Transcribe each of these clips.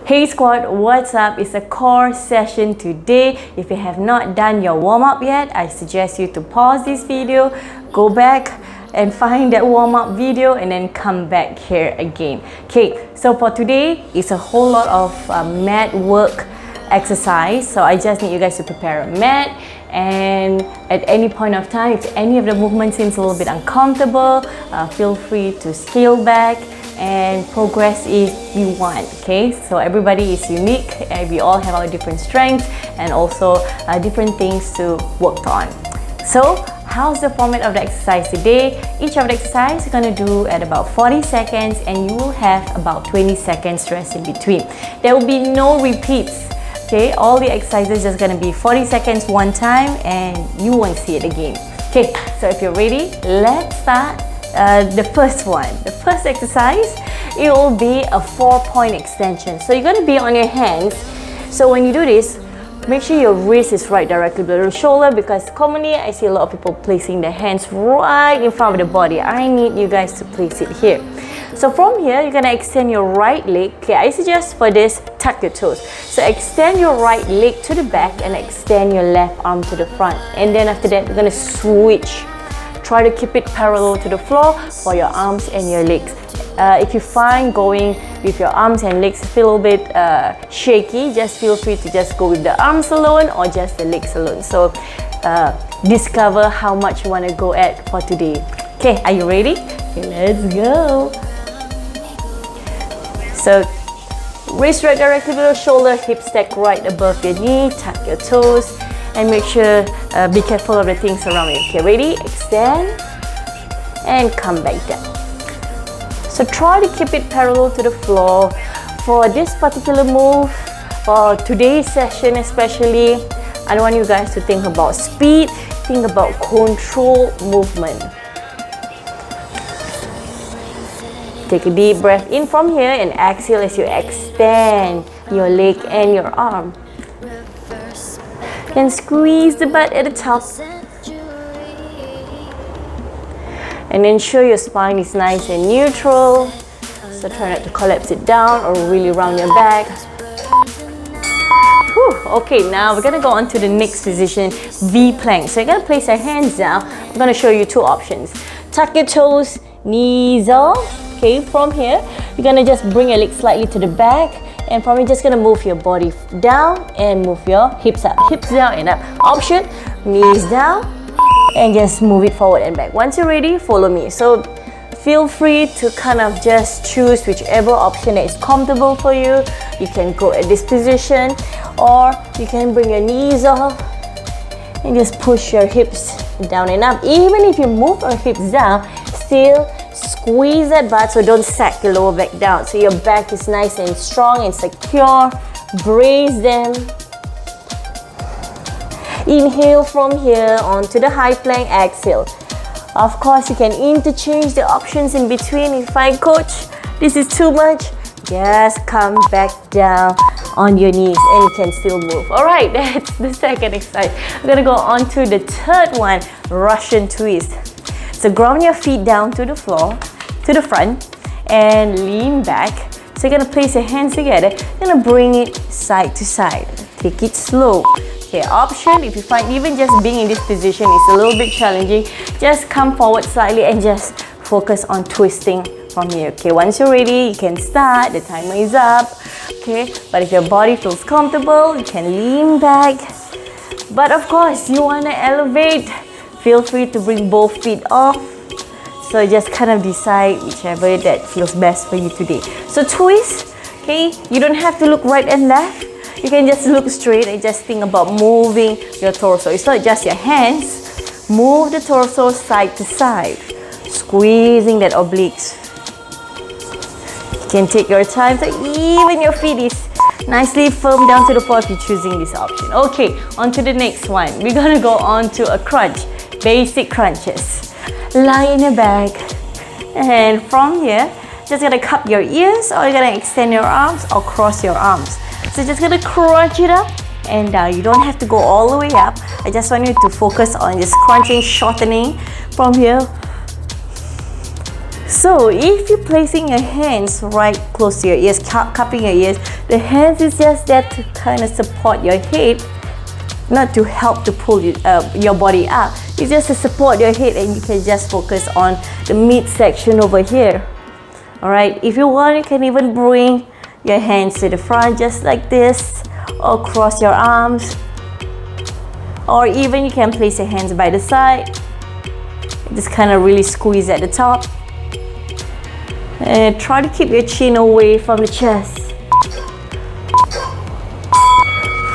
Hey squad, what's up? It's a core session today. If you have not done your warm-up yet, I suggest you to pause this video, go back and find that warm-up video and then come back here again. Okay, so for today, it's a whole lot of mat work exercise. So I just need you guys to prepare a mat, and at any point of time, if any of the movement seems a little bit uncomfortable, feel free to scale back and progress if you want. Okay, so everybody is unique and we all have our different strengths and also different things to work on. So how's the format of the exercise today? Each of the exercise you're going to do at about 40 seconds and you will have about 20 seconds rest in between. There will be no repeats. Okay, all the exercises just going to be 40 seconds one time and you won't see it again. Okay, so if you're ready, let's start. The first one, the first exercise, it will be a 4-point extension. So you're going to be on your hands. So when you do this, make sure your wrist is right directly below the shoulder, because commonly I see a lot of people placing their hands right in front of the body. I need you guys to place it here. So from here, you're going to extend your right leg. Okay, I suggest for this, tuck your toes. So extend your right leg to the back and extend your left arm to the front. And then after that, you're going to switch. Try to keep it parallel to the floor for your arms and your legs. If you find going with your arms and legs feel a bit shaky, just feel free to just go with the arms alone or just the legs alone. So discover how much you want to go at for today. Okay, are you ready? Okay, let's go. So wrist right directly below shoulder, hip stack right above your knee, tuck your toes. And make sure, be careful of the things around you. Okay, ready? Extend and come back down. So try to keep it parallel to the floor. For this particular move, for today's session especially, I don't want you guys to think about speed, think about control movement. Take a deep breath in from here and exhale as you extend your leg and your arm. And squeeze the butt at the top and ensure your spine is nice and neutral. So try not to collapse it down or really round your back. Whew. Okay, now we're going to go on to the next position, V plank. So you're going to place your hands down. I'm going to show you two options. Tuck your toes, knees off. Okay, from here you're going to just bring your legs slightly to the back. And from here, just gonna move your body down and move your hips up. Hips down and up. Option, knees down and just move it forward and back. Once you're ready, follow me. So feel free to kind of just choose whichever option that is comfortable for you. You can go at this position or you can bring your knees off and just push your hips down and up. Even if you move your hips down, still squeeze that butt, so don't sack your lower back down. So your back is nice and strong and secure. Brace them. Inhale from here onto the high plank, exhale. Of course, you can interchange the options in between. If I coach, this is too much, just come back down on your knees and you can still move. Alright, that's the second exercise. We're gonna go on to the third one, Russian twist. So ground your feet down to the floor, to the front, and lean back. So you're gonna place your hands together. You're gonna bring it side to side. Take it slow. Okay, option, if you find even just being in this position is a little bit challenging, just come forward slightly and just focus on twisting from here. Okay, once you're ready, you can start. The timer is up. Okay, but if your body feels comfortable, you can lean back. But of course, you wanna elevate. Feel free to bring both feet off. So just kind of decide whichever that feels best for you today. So twist, okay? You don't have to look right and left. You can just look straight and just think about moving your torso. It's not just your hands. Move the torso side to side, squeezing that obliques. You can take your time so even your feet is nicely firm down to the floor if you're choosing this option. Okay, on to the next one. We're gonna go on to a crunch. Basic crunches. Lie in your back, and from here, just gonna cup your ears, or you're gonna extend your arms or cross your arms. So just gonna crunch it up and down. You don't have to go all the way up. I just want you to focus on just crunching, shortening from here. So if you're placing your hands right close to your ears, cupping your ears, the hands is just there to kind of support your head, not to help to pull your body up. It's just to support your head, and you can just focus on the midsection over here. Alright, if you want, you can even bring your hands to the front just like this, or cross your arms, or even you can place your hands by the side. Just kind of really squeeze at the top, and try to keep your chin away from the chest.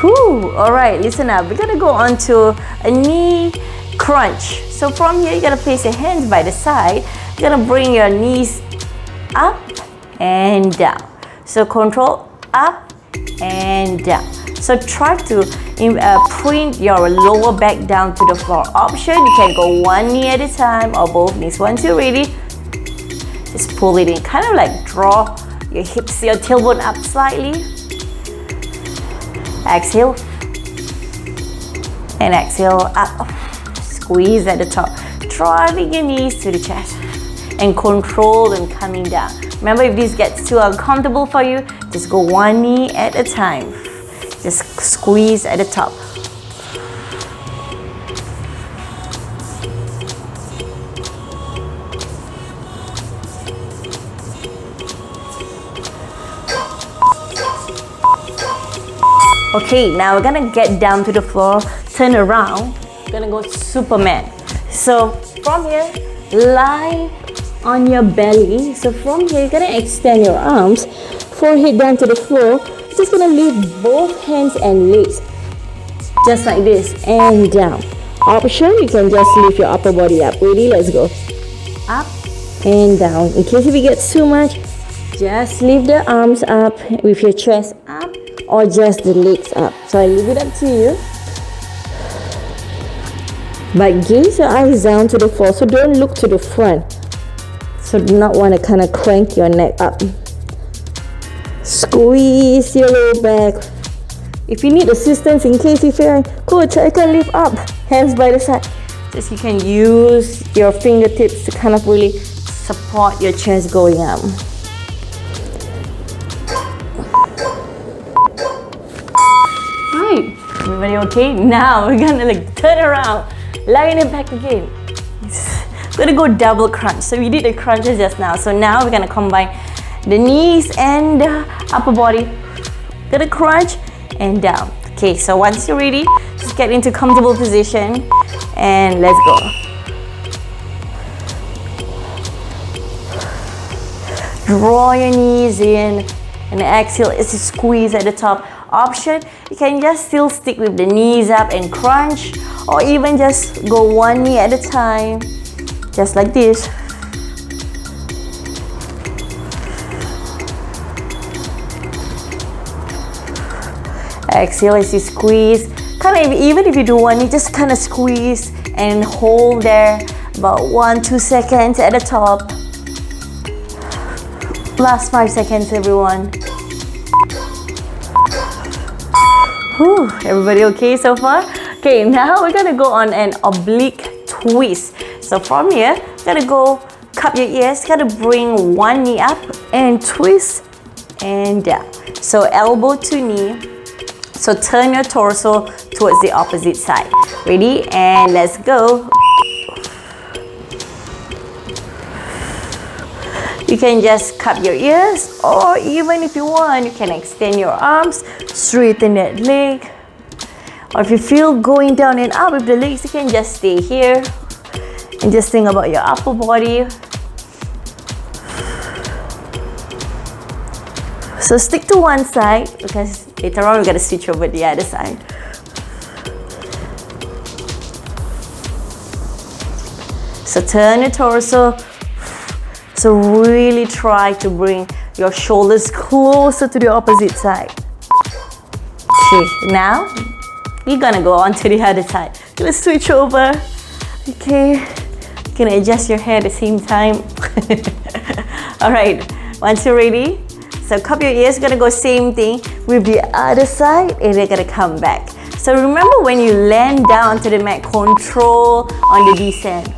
Whew. Alright, listen up. We're gonna go on to a knee crunch. So from here, you're gonna place your hands by the side. You're gonna bring your knees up and down. So control up and down. So try to print your lower back down to the floor. Option, you can go one knee at a time or both knees. Once you're ready, just pull it in. Kind of like draw your hips, your tailbone up slightly. Exhale. And exhale up. Squeeze at the top. Driving your knees to the chest. And control them coming down. Remember, if this gets too uncomfortable for you, just go one knee at a time. Just squeeze at the top. Okay, now we're gonna get down to the floor, turn around. We're gonna go Superman. So from here, lie on your belly. So from here, you're gonna extend your arms, forehead down to the floor. Just gonna lift both hands and legs, just like this, and down. Option, you can just lift your upper body up. Ready? Let's go. Up and down. In case if it gets too much, just lift the arms up with your chest up, or just the legs up. So I leave it up to you. But gaze your eyes down to the floor, so don't look to the front. So do not want to kind of crank your neck up. Squeeze your lower back. If you need assistance, in case you feel like, coach, I can lift up, hands by the side, just you can use your fingertips to kind of really support your chest going up. Right, everybody okay? Now we're gonna like turn around, lie on your back again. We're gonna go double crunch. So we did the crunches just now. So now we're gonna combine the knees and the upper body. Gonna crunch and down. Okay, so once you're ready, just get into comfortable position and let's go. Draw your knees in and exhale as you squeeze at the top. Option, you can just still stick with the knees up and crunch, or even just go one knee at a time, just like this. Exhale as you squeeze. Kind of, even if you do one knee, just kind of squeeze and hold there about 1-2 seconds at the top. Last 5 seconds, everyone. Whew, everybody okay so far? Okay, now we're gonna go on an oblique twist. So from here, gotta go cup your ears, gotta bring one knee up and twist and down. So elbow to knee. So turn your torso towards the opposite side. Ready? And let's go. You can just cup your ears, or even if you want, you can extend your arms, straighten that leg. Or if you feel going down and up with the legs, you can just stay here and just think about your upper body. So stick to one side because later on we're going to switch over the other side. So turn your torso. So really try to bring your shoulders closer to the opposite side. Okay, now you're gonna go on to the other side. Let's switch over. Okay, you can adjust your hair at the same time. Alright, once you're ready, so cup your ears, gonna go same thing with the other side, and they're gonna come back. So remember, when you land down to the mat, control on the descent.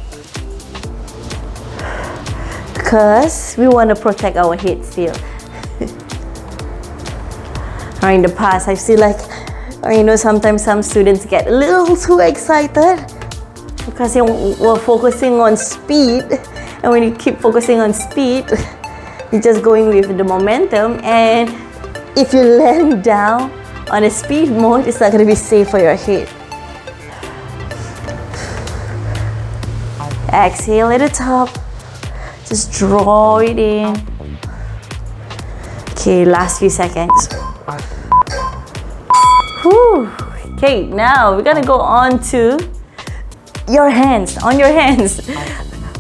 because we want to protect our head still. Or in the past, I feel like, you know, sometimes some students get a little too excited because they were focusing on speed, and when you keep focusing on speed, you're just going with the momentum, and if you land down on a speed mode, it's not going to be safe for your head. Exhale at the top, just draw it in. Okay, last few seconds. Whew. Okay, now we're gonna go on to your hands, on your hands.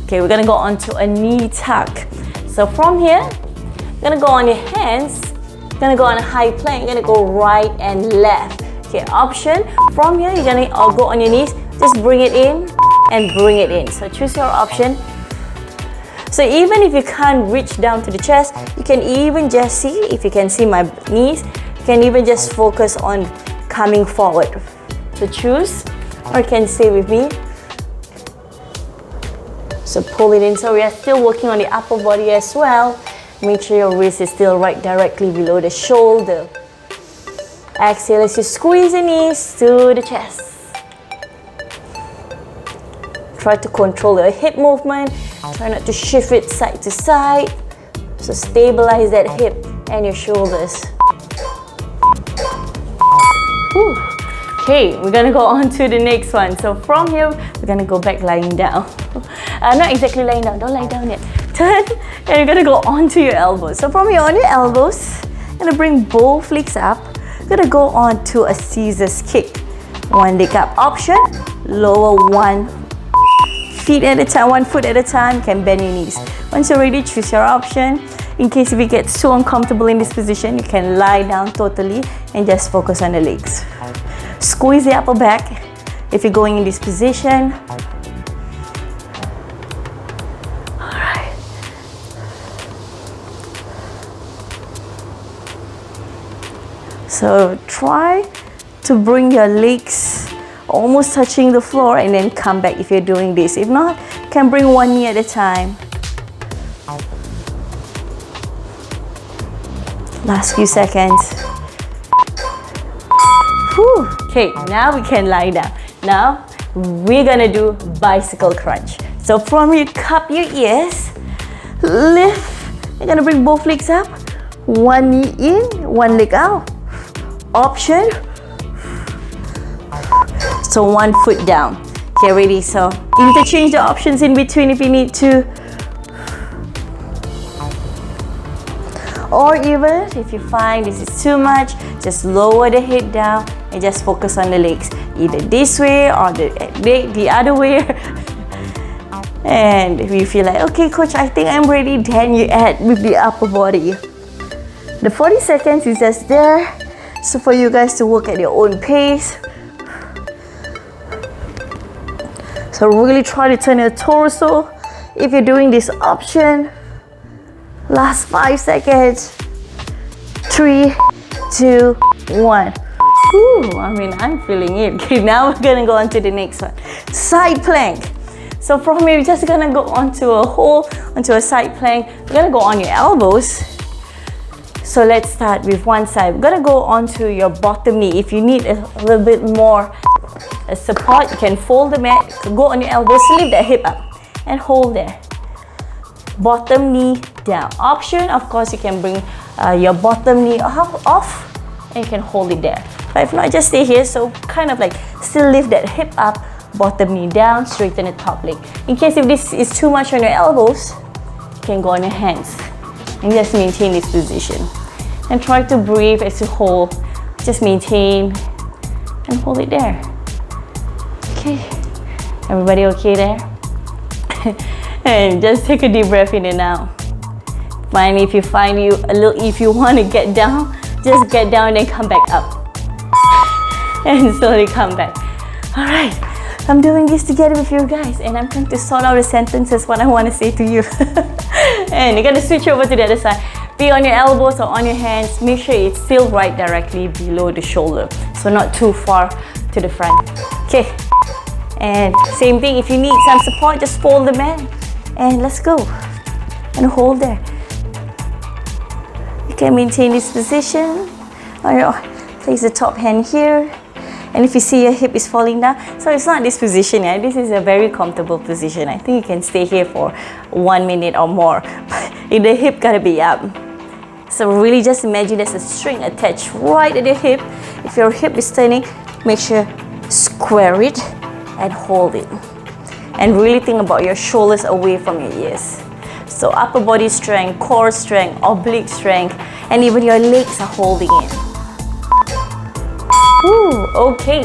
Okay, we're gonna go on to a knee tuck. So from here, you're gonna go on your hands, you're gonna go on a high plank, you're gonna go right and left. Okay, option, from here, you're gonna go on your knees, just bring it in and bring it in. So choose your option. So even if you can't reach down to the chest, you can even just see, if you can see my knees, you can even just focus on coming forward. So choose, or you can stay with me. So pull it in. So we are still working on the upper body as well. Make sure your wrist is still right directly below the shoulder. Exhale as you squeeze the knees to the chest. Try to control your hip movement. Try not to shift it side to side. So stabilize that hip and your shoulders. Whew. Okay, we're gonna go on to the next one. So from here, we're gonna go back lying down. Not exactly lying down, don't lie down yet. Turn, and you're gonna go onto your elbows. So from here, on your elbows, you're gonna bring both legs up. You're gonna go on to a scissors kick. One leg up option, lower one feet at a time, one foot at a time. You can bend your knees. Once you're ready, choose your option. In case if you get so uncomfortable in this position, you can lie down totally and just focus on the legs. Squeeze the upper back if you're going in this position. Alright. So try to bring your legs almost touching the floor and then come back if you're doing this. If not, you can bring one knee at a time. Last few seconds. Whew. Okay, now we can lie down. Now we're gonna do bicycle crunch. So from here, cup your ears, lift. You're gonna bring both legs up. One knee in, one leg out. Option. So one foot down. Okay, ready? So interchange the options in between if you need to. Or even if you find this is too much, just lower the head down and just focus on the legs. Either this way or the other way. And if you feel like, okay coach, I think I'm ready, then you add with the upper body. The 40 seconds is just there, so for you guys to work at your own pace. So really try to turn your torso if you're doing this option. Last 5 seconds. 3, 2, 1. Ooh, I mean, I'm feeling it. Okay, now we're gonna go on to the next one. Side plank. So from here, we're just gonna go onto a side plank. We're gonna go on your elbows. So let's start with one side. We're gonna go onto your bottom knee. If you need a little bit more support, you can fold the mat, go on your elbows, lift the hip up, and hold there. Bottom knee down. Option, of course, you can bring your bottom knee off and you can hold it there. But if not, just stay here. So kind of like still lift that hip up, bottom knee down, straighten the top leg. In case if this is too much on your elbows, you can go on your hands and just maintain this position. And try to breathe as you hold. Just maintain and hold it there. Okay, everybody okay there? And just take a deep breath in and out. Finally, if you want to get down, just get down and come back up. And slowly come back. All right, I'm doing this together with you guys, and I'm trying to sort out the sentences, what I want to say to you. And you're gonna switch over to the other side. Be on your elbows or on your hands. Make sure it's still right directly below the shoulder, so not too far to the front. Okay, and same thing, if you need some support, just fold the mat and let's go. and hold there. You can maintain this position. Place the top hand here. And if you see your hip is falling down, so it's not this position, yeah? This is a very comfortable position. I think you can stay here for 1 minute or more. But the hip gotta be up. So really just imagine there's a string attached right at your hip. If your hip is turning, make sure square it and hold it. And really think about your shoulders away from your ears. So upper body strength, core strength, oblique strength, and even your legs are holding it. Ooh, okay,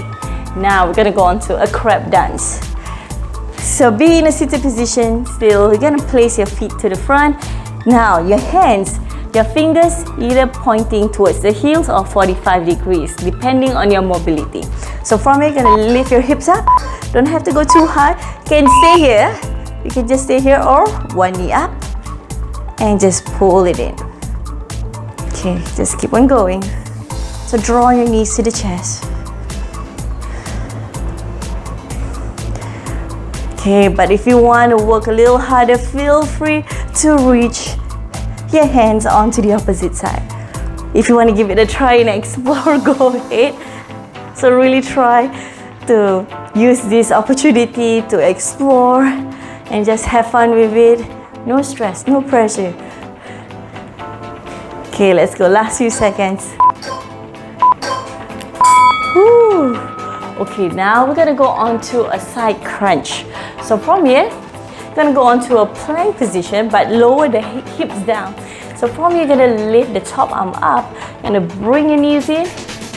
now we're gonna go on to a crab dance. So be in a seated position still. You're gonna place your feet to the front. Now your hands, your fingers either pointing towards the heels or 45 degrees depending on your mobility. So from here, you're gonna lift your hips up. Don't have to go too high. You can stay here. You can just stay here or one knee up and just pull it in. Okay, just keep on going. So draw your knees to the chest. Okay, but if you want to work a little harder, feel free to reach your hands onto the opposite side. If you want to give it a try and explore, go ahead. So really try to use this opportunity to explore and just have fun with it. No stress, no pressure. Okay, let's go. Last few seconds. Woo. Okay, now we're gonna go on to a side crunch. So from here, you're gonna go on to a plank position, but lower the hips down. So from here, you're gonna lift the top arm up, and bring your knees in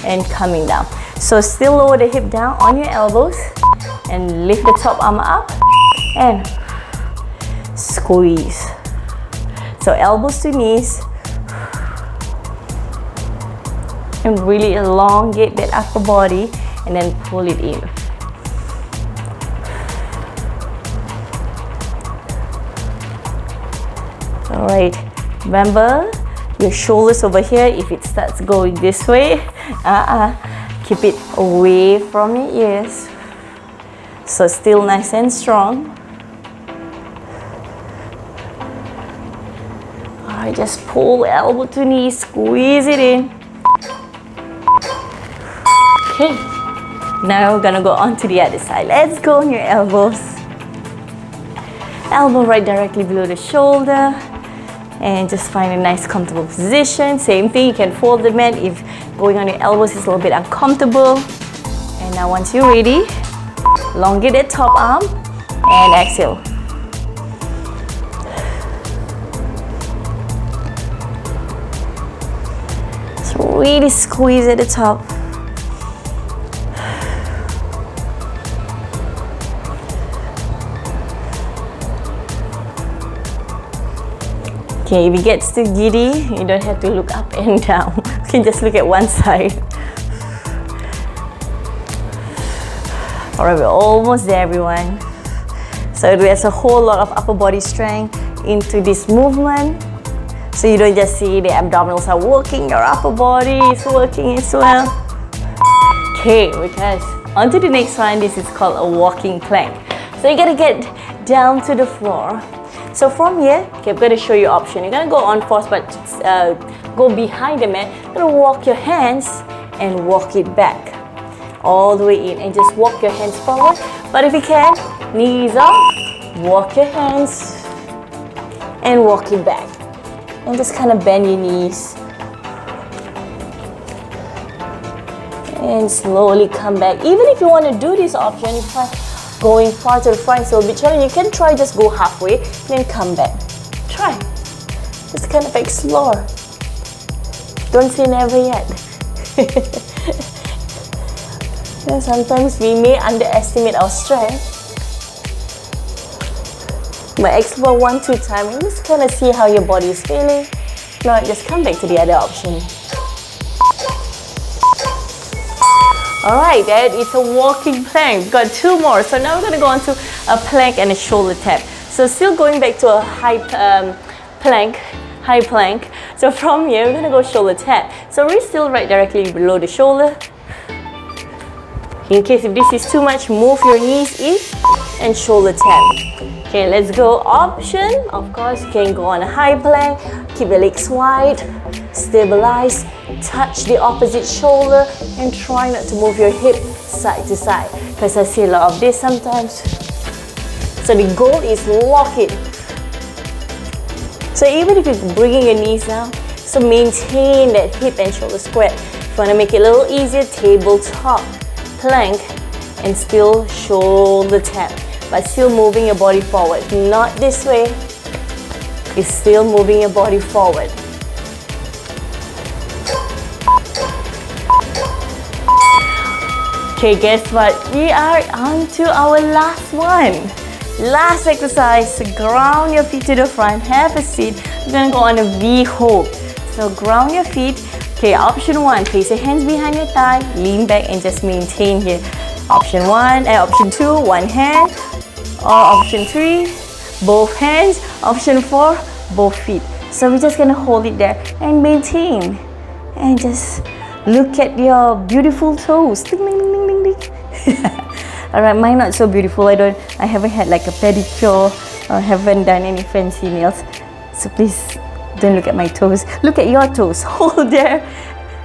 and coming down. So still lower the hip down on your elbows and lift the top arm up and squeeze. So elbows to knees. And really elongate that upper body and then pull it in. Alright, remember your shoulders over here. If it starts going this way, keep it away from your ears. So still nice and strong. Alright, just pull elbow to knee, squeeze it in. Okay, now we're gonna go on to the other side. Let's go on your elbows. Elbow right directly below the shoulder. And just find a nice comfortable position. Same thing, you can fold the mat if going on your elbows is a little bit uncomfortable. And now once you're ready, elongate that top arm and exhale. So really squeeze at the top. Okay, if it gets too giddy, you don't have to look up and down. You can just look at one side. Alright, we're almost there, everyone. So there's a whole lot of upper body strength into this movement. So you don't just see the abdominals are working, your upper body is working as well. Okay, because on to the next one. This is called a walking plank. So you gotta get down to the floor. So from here, okay, I'm going to show you option. You're going to go on first, but go behind the mat. You're going to walk your hands and walk it back all the way in, and just walk your hands forward. But if you can, knees up, walk your hands and walk it back, and just kind of bend your knees and slowly come back. Even if you want to do this option, you try going far to the front, so a bit challenging. You can try just go halfway, then come back. Try. Just kind of explore. Don't say never yet. Sometimes we may underestimate our strength. But explore 1-2 times and just kind of see how your body is feeling. No, just come back to the other option. Alright, that is a walking plank. We've got 2 more. So now we're going to go on to a plank and a shoulder tap. So still going back to a high plank. So from here, we're going to go shoulder tap. So we're still right directly below the shoulder. In case if this is too much, move your knees in and shoulder tap. Okay, let's go. Option, of course, you can go on a high plank, keep your legs wide, stabilize, touch the opposite shoulder, and try not to move your hip side to side, because I see a lot of this sometimes. So the goal is lock it. So even if you're bringing your knees down, so maintain that hip and shoulder square. If you want to make it a little easier, tabletop plank and still shoulder tap, but still moving your body forward. Not this way, it's still moving your body forward. Okay, guess what? We are on to our last one. Last exercise, ground your feet to the front, have a seat. We're gonna go on a V hold. So ground your feet. Okay, option 1, place your hands behind your thigh, lean back and just maintain here. Option 2, one hand. Or option 3, both hands. Option 4, both feet. So we're just gonna hold it there and maintain. And just look at your beautiful toes. Ding, ding, ding, ding, ding. Alright, mine not so beautiful. I haven't had like a pedicure or haven't done any fancy nails. So please don't look at my toes. Look at your toes. Hold there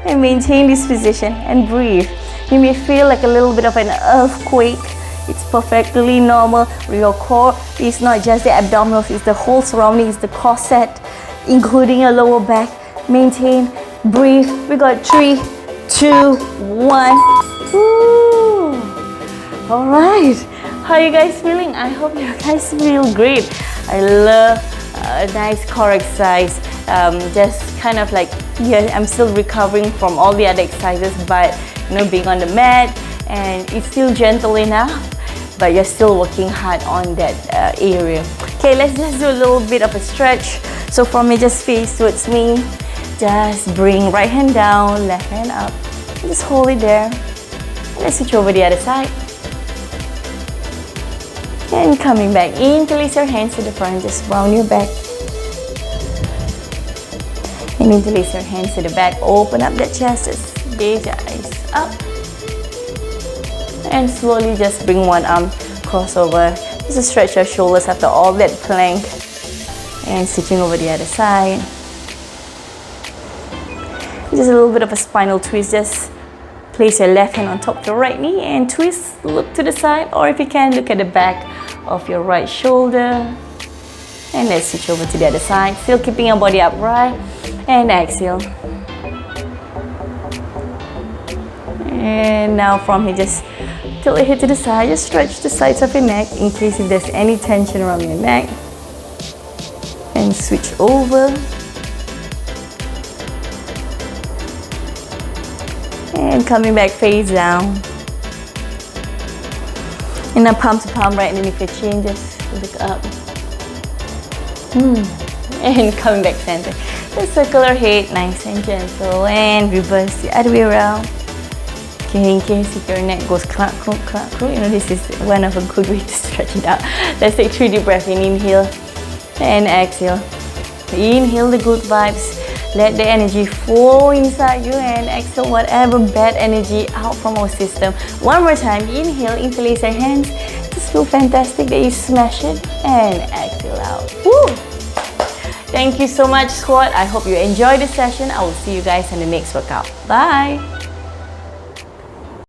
and maintain this position and breathe. You may feel like a little bit of an earthquake. It's perfectly normal. Your core is not just the abdominals, it's the whole surroundings, the corset, including your lower back. Maintain, breathe. We got 3, 2, 1. Woo! All right, how are you guys feeling? I hope you guys feel great. I love a nice core exercise. Just kind of like, yeah, I'm still recovering from all the other exercises, but you know, being on the mat, and it's still gentle enough, but you're still working hard on that area. Okay, let's just do a little bit of a stretch. So from me, just face towards me. Just bring right hand down, left hand up. Just hold it there. Let's switch over the other side. And coming back, interlace your hands to the front, just round your back. And interlace your hands to the back, open up the chest, just gaze your eyes up. And slowly just bring one arm cross over. Just stretch your shoulders after all that plank. And switching over the other side. Just a little bit of a spinal twist, just place your left hand on top of your right knee and twist, look to the side, or if you can, look at the back of your right shoulder. And let's switch over to the other side, still keeping your body upright. And exhale. And now from here, just tilt your head to the side, just stretch the sides of your neck in case if there's any tension around your neck. And switch over. And coming back face down. And now palm to palm right underneath your chin, just look up. And coming back center. Just circle our head nice and gentle and reverse the other way around. Okay, in case if your neck goes crack, you know, this is one of a good way to stretch it out. Let's take 3 deep breaths in, inhale and exhale. Inhale the good vibes. Let the energy flow inside you and exhale whatever bad energy out from our system. One more time, inhale, interlace your hands. Just feel fantastic that you smash it and exhale out. Woo! Thank you so much, squad. I hope you enjoyed the session. I will see you guys in the next workout. Bye!